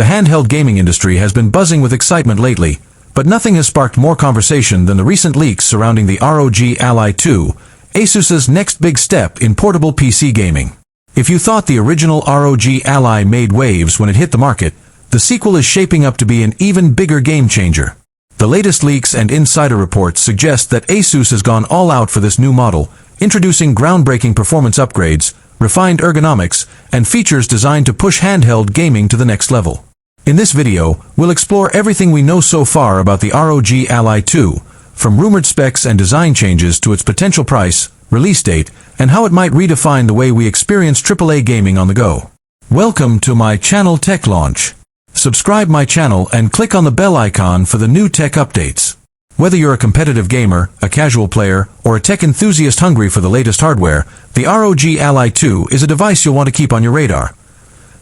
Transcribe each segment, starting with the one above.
The handheld gaming industry has been buzzing with excitement lately, but nothing has sparked more conversation than the recent leaks surrounding the ROG Ally 2, Asus's next big step in portable PC gaming. If you thought the original ROG Ally made waves when it hit the market, the sequel is shaping up to be an even bigger game-changer. The latest leaks and insider reports suggest that Asus has gone all out for this new model, introducing groundbreaking performance upgrades, refined ergonomics, and features designed to push handheld gaming to the next level. In this video, we'll explore everything we know so far about the ROG Ally 2, from rumored specs and design changes to its potential price, release date, and how it might redefine the way we experience AAA gaming on the go. Welcome to my channel Tech Launch. Subscribe my channel and click on the bell icon for the new tech updates. Whether you're a competitive gamer, a casual player, or a tech enthusiast hungry for the latest hardware, the ROG Ally 2 is a device you'll want to keep on your radar.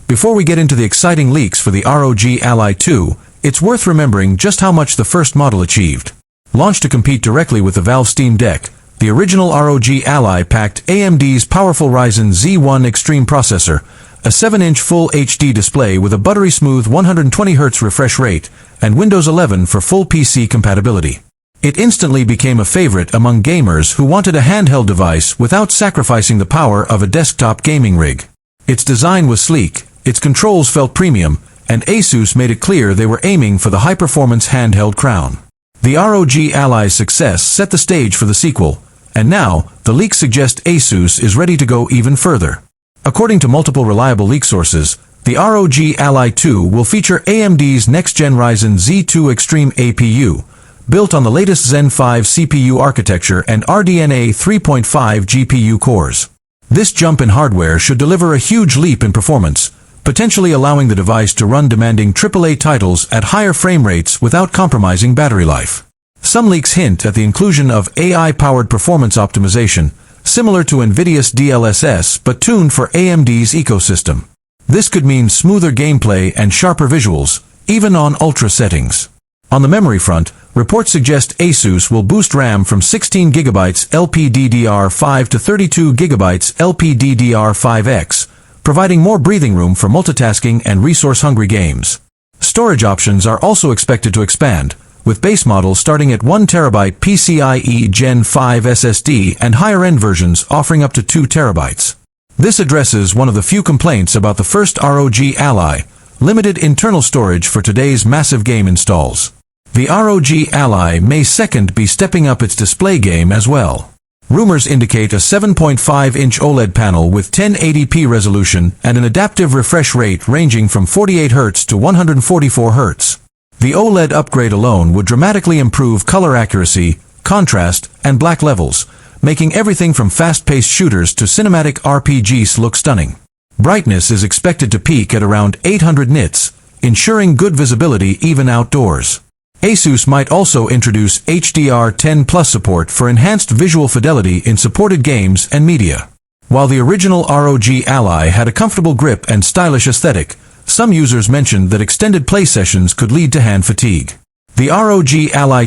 Before we get into the exciting leaks for the ROG Ally 2, it's worth remembering just how much the first model achieved. Launched to compete directly with the Valve Steam Deck, the original ROG Ally packed AMD's powerful Ryzen Z1 Extreme processor, a 7-inch Full HD display with a buttery-smooth 120Hz refresh rate, and Windows 11 for full PC compatibility. It instantly became a favorite among gamers who wanted a handheld device without sacrificing the power of a desktop gaming rig. Its design was sleek, its controls felt premium, and Asus made it clear they were aiming for the high-performance handheld crown. The ROG Ally's success set the stage for the sequel, and now, the leaks suggest Asus is ready to go even further. According to multiple reliable leak sources, the ROG Ally 2 will feature AMD's next-gen Ryzen Z2 Extreme APU, built on the latest Zen 5 CPU architecture and RDNA 3.5 GPU cores. This jump in hardware should deliver a huge leap in performance, potentially allowing the device to run demanding AAA titles at higher frame rates without compromising battery life. Some leaks hint at the inclusion of AI-powered performance optimization, similar to NVIDIA's DLSS but tuned for AMD's ecosystem. This could mean smoother gameplay and sharper visuals, even on ultra settings. On the memory front, reports suggest Asus will boost RAM from 16GB LPDDR5 to 32GB LPDDR5X, providing more breathing room for multitasking and resource-hungry games. Storage options are also expected to expand, with base models starting at 1TB PCIe Gen 5 SSD and higher-end versions offering up to 2TB. This addresses one of the few complaints about the first ROG Ally: limited internal storage for today's massive game installs. The ROG Ally may second be stepping up its display game as well. Rumors indicate a 7.5-inch OLED panel with 1080p resolution and an adaptive refresh rate ranging from 48Hz to 144Hz. The OLED upgrade alone would dramatically improve color accuracy, contrast, and black levels, making everything from fast-paced shooters to cinematic RPGs look stunning. Brightness is expected to peak at around 800 nits, ensuring good visibility even outdoors. Asus might also introduce HDR10+ support for enhanced visual fidelity in supported games and media. While the original ROG Ally had a comfortable grip and stylish aesthetic, some users mentioned that extended play sessions could lead to hand fatigue. The ROG Ally